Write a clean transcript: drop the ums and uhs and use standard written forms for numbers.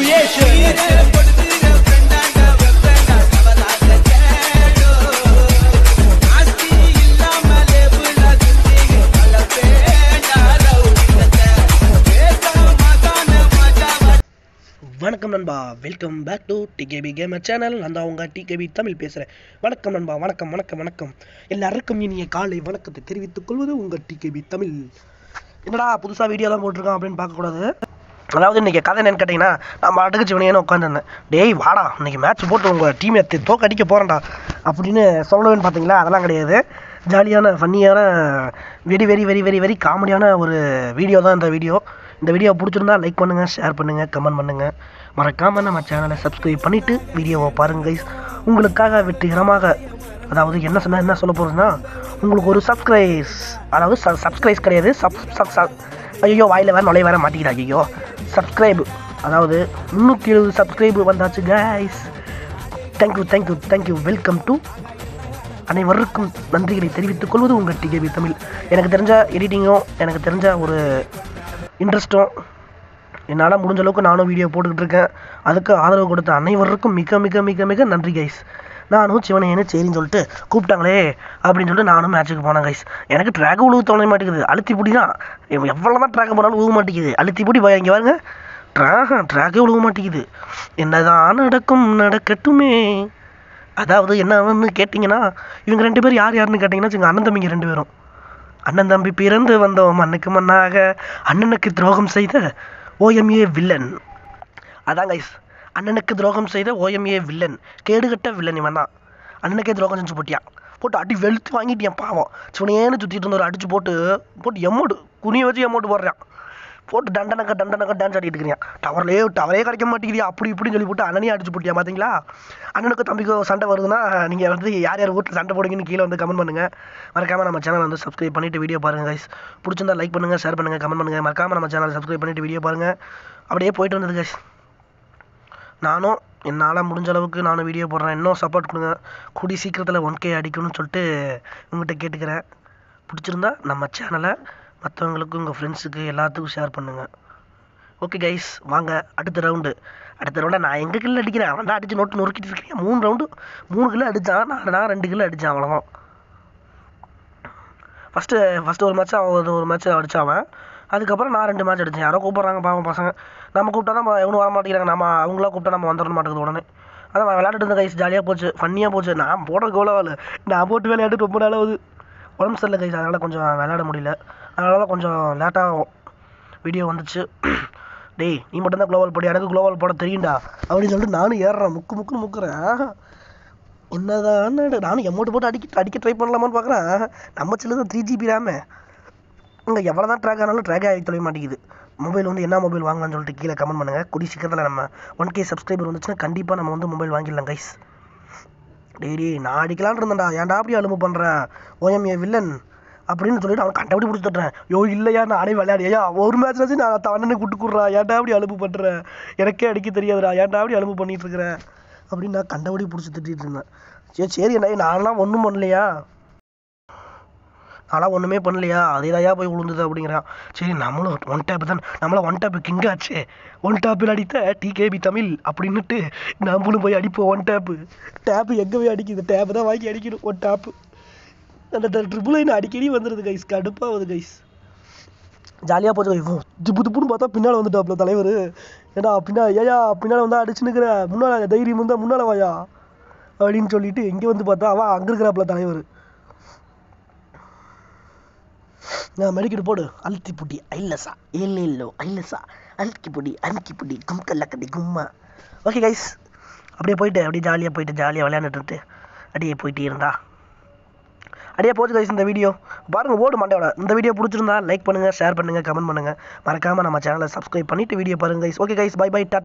creation. வணக்கம் நண்பா, welcome back to DKP gamer channel. நான் தான் உங்கள் டிகேபி தமிழ் பேசுகிறேன். வணக்கம் நண்பா, வணக்கம் வணக்கம் வணக்கம். எல்லாருக்கும் இனிய காலை வணக்கத்தை தெரிவித்துக் கொள்வது உங்கள் டிகேபி தமிழ். என்னடா புதுசாக வீடியோ தான் போட்டிருக்கோம் அப்படின்னு பார்க்கக்கூடாது. அதாவது இன்றைக்கி கதை என்னன்னு கேட்டிங்கன்னா, நான் பாட்டுக்கு சிவனையேன்னு உட்காந்துருந்தேன். டேய் வாடா, இன்றைக்கி மேட்ச் போட்டு உங்கள் டீமை தோக்கடிக்க போகிறேன்டா அப்படின்னு சொல்லணும்னு பார்த்தீங்களா? அதெல்லாம் கிடையாது. ஜாலியான ஃபன்னியான very very very very very காமெடியான ஒரு வீடியோ தான் இந்த வீடியோ. இந்த வீடியோ பிடிச்சிருந்தா லைக் பண்ணுங்கள், ஷேர் பண்ணுங்கள், கமெண்ட் பண்ணுங்கள். மறக்காமல் நம்ம சேனலை சப்ஸ்கிரைப் பண்ணிவிட்டு வீடியோவை பாருங்கள் கைஸ். உங்களுக்காக வெற்றிகரமாக, அதாவது என்ன சொல்ல போகிறதுன்னா, உங்களுக்கு ஒரு சப்ஸ்கிரைஸ் கிடையாது, ஐயோ வாயில் வேறு நுழைய வேறு மாட்டிக்கிறா. ஐயோ சப்ஸ்கிரைபு, அதாவது 370 சப்ஸ்கிரைபு வந்தாச்சு கைஸ். தேங்க்யூ. வெல்கம் டு அனைவருக்கும் நன்றிகளை தெரிவித்துக் கொள்வது உங்கள் டிகேபி தமிழ். எனக்கு தெரிஞ்ச எடிட்டிங்கும், எனக்கு தெரிஞ்ச ஒரு இன்ட்ரெஸ்ட்டும், என்னால் முடிஞ்ச அளவுக்கு நானும் வீடியோ போட்டுக்கிட்டு இருக்கேன். அதுக்கு ஆதரவு கொடுத்த அனைவருக்கும் மிக மிக மிக மிக நன்றி கைஸ். நானும் சிவனையேன்னு சரின்னு சொல்லிட்டு கூப்பிட்டாங்களே அப்படின்னு சொல்லிட்டு நானும் மேட்ச்சுக்கு போனேன் கைஸ். எனக்கு ட்ராக் உழுவு தோண மாட்டேங்குது. அழுத்தி பிடி தான், எவ்வளோ தான் ட்ராக் போனாலும் உழுவ மாட்டேங்குது. அழுத்தி பிடி இங்கே பாருங்க, ட்ராக்கே உழுவ மாட்டேங்குது. என்னதான் நடக்கட்டுமே. அதாவது என்னன்னு கேட்டிங்கன்னா, இவங்க 2 பேர் யாருன்னு கேட்டிங்கன்னா, எங்கள் அண்ணன் தம்பிங்க 2 பேரும். அண்ணன் தம்பி பிறந்து வந்தோம் மண்ணுக்கு மண்ணாக, அண்ணனுக்கு துரோகம் செய்த ஓஎம்ஏ வில்லன். அதான் கைஸ், அண்ணனுக்கு துரோகம் செய்த ஓஎம்ஏ வில்லன், கேடுகட்ட வில்லன் இவன் தான். அண்ணனுக்கே துரோகம் செஞ்சு போட்டு அடி வெளுத்து வாங்கிட்டியான் பாவம். சுனையேன்னு சுற்றிட்டு இருந்தவர் அடிச்சு போட்டு எம்மோடு குனிய வச்சு எம்மோட்டு போடுறான். போட்டு டண்டனக்க டான்ஸ் ஆடிட்டு இருக்கிறியான். டவரே கிடைக்க மாட்டேங்கிறியா அப்படி இப்படின்னு சொல்லி போட்டு அண்ணனையும் அடிச்சு போட்டியா. பார்த்தீங்களா? அண்ணனுக்கு தம்பிக்கும் சண்டை வருதுன்னா நீங்கள் வந்து யார் வீட்டில் சண்டை போடுங்கன்னு கீழே வந்து கமெண்ட் பண்ணுங்கள். மறக்காமல் நம்ம சேனலை வந்து சப்ஸ்கிரைப் பண்ணிவிட்டு வீடியோ பாருங்கள் கைஸ். பிடிச்சிருந்தா லைக் பண்ணுங்கள், ஷேர் பண்ணுங்கள், கமெண்ட் பண்ணுங்கள். மறக்காமல் நம்ம சேனலை சப்ஸ்கிரைப் பண்ணிவிட்டு வீடியோ பாருங்கள். அப்படியே போயிட்டு வந்தது கைஸ். நானும் என்னால் முடிஞ்ச அளவுக்கு நானும் வீடியோ போடுறேன். இன்னும் சப்போர்ட் கொடுங்க. கூடி சீக்கிரத்தில் 1K அடிக்கணும்னு சொல்லிட்டு உங்கள்கிட்ட கேட்டுக்கிறேன். பிடிச்சிருந்தா நம்ம சேனலை மற்றவங்களுக்கு, உங்கள் ஃப்ரெண்ட்ஸுக்கு எல்லாத்துக்கும் ஷேர் பண்ணுங்கள். ஓகே கைஸ், வாங்க அடுத்த ரவுண்டை நான் எங்கள் கிலோ அடிக்கிறேன். அவன் தான் அடித்து நொறுக்கிட்டு இருக்கேன். 3 ரவுண்டு 3 கிலோ அடித்தான். நான் 2 கிலோ அடித்தான். அவ்வளோதான். ஃபஸ்ட்டு ஒரு மேட்ச் அவன் ஒரு மேட்ச் அடித்தான். அதுக்கப்புறம் நான் 2 மேட்ச் அடித்தேன். யாரோ கூப்பிட்றாங்க பாவம் பசங்க. நம்ம கூப்பிட்டா தான் எவனும் வர மாட்டேங்கிறாங்க. அவங்களா கூப்பிட்டா நம்ம வந்துட மாட்டேங்குது உடனே. அதான் விளையாட்டுட்டு இருந்த கைஸ், ஜாலியாக போச்சு, ஃபன்னியாக போச்சு. நான் போடுறதுக்கு எவ்வளோ நான் போட்டு விளையாட்டு ரொம்ப நாளாகுது. உடம்பு சரியில்லை கைஸ், அதனால் கொஞ்சம் விளையாட முடியல. அதனால தான் கொஞ்சம் லேட்டாக வீடியோ வந்துச்சு. டேய் நீ மட்டும்தான் குளோவால் போடு, எனக்கு குளோவால் போட தெரியும்டா அப்படின்னு சொல்லிட்டு நானும் ஏறுறேன், முக்குன்னு முக்குறேன். என்னதான் நானும் எமௌண்ட் போட்டு அடிக்க ட்ரை பண்ணலாமான்னு பார்க்குறேன். நம்ம செல்லு தான் 3GB ரேமு. இங்கே எவ்வளோ தான் ட்ராக் ஆனாலும் ட்ராக் ஆகி தொலைய மாட்டேங்குது. மொபைல் வந்து என்ன மொபைல் வாங்கலாம்னு சொல்லிட்டு கீழே கமெண்ட் பண்ணுங்கள். கூடி சீக்கிரத்தில் நம்ம 1K சப்ஸ்கிரைபர் வந்துச்சுன்னா கண்டிப்பாக நம்ம வந்து மொபைல் வாங்கிடலாம் கைஸ். டேய் நான் அடிக்கலான்னு இருந்தேன்டா, ஏன்டா அப்படி அலும்பு பண்ணுறேன் ஓஎம்ஏ வில்லன் அப்படின்னு சொல்லிட்டு அவன் கண்டபடி பிடிச்சி தட்டுறேன். இல்லையா நானே விளையாடியா ஒரு மேட்ச் வச்சு நான் அண்ணனை கூட்டுக்குறா. ஏன்டா அப்படி அலும்பு பண்ணுறேன், எனக்கே அடிக்க தெரியாதுடா, ஏன்டா அப்படி அலும்பு பண்ணிட்டு இருக்கிறேன் அப்படின்னு நான் கண்டபடி பிடிச்சி திட்டிகிட்டு இருந்தேன். சரி என்ன நான்லாம் ஒன்றும் பண்ணலையா, ஒன்றுமே பண்ணலையா, அதேதாயா போய் விழுந்தது அப்படிங்கிறான். சரி நம்மளும் 1 டேப் தான், நம்மள 1 டேப்பு கிங்காச்சு, 1 டேப்பில் அடித்த டிகேபி தமிழ் அப்படின்னுட்டு நம்மளும் போய் அடிப்போம். 1 டேப்பு எங்கே போய் அடிக்குது, டேப்பு தான் வாங்கி அடிக்கணும். 1 டேப்பு அந்த ட்ரிபிள் லைன் அடிக்கடி வந்துடுது கைஸ், கடுப்பாகுது கைஸ். ஜாலியாக போச்சு கைஸ். துப்புன்னு பார்த்தா பின்னால் வந்துட்டாப்புல தலைவர். ஏன்னா பின்னால் வந்தால் அடிச்சுன்னுக்கிறேன், முன்னால் தைரியம் வந்தால் முன்னால் வாயா அப்படின்னு சொல்லிட்டு இங்கே வந்து பார்த்தா அவன் அங்கே இருக்கிறாப்புல தலைவர். நான் மெடிக்கெட் போடு, அழுத்தி புட்டி ஐலசா ஐலசா அழுக்கி புடி கும்கல்லக்கடி கும்மா. ஓகே கைஸ், அப்படியே ஜாலியாக விளையாண்டுட்டு அப்படியே போயிட்டே இருந்தா அப்படியே போச்சு கைஸ். இந்த வீடியோ பாருங்கள், ஓடு மண்டையோட. இந்த வீடியோ பிடிச்சிருந்தா லைக் பண்ணுங்கள், ஷேர் பண்ணுங்கள், கமெண்ட் பண்ணுங்கள். மறக்காமல் நம்ம சேனலை சப்ஸ்கிரைப் பண்ணிவிட்டு வீடியோ பாருங்கள் கைஸ். Okay guys, by.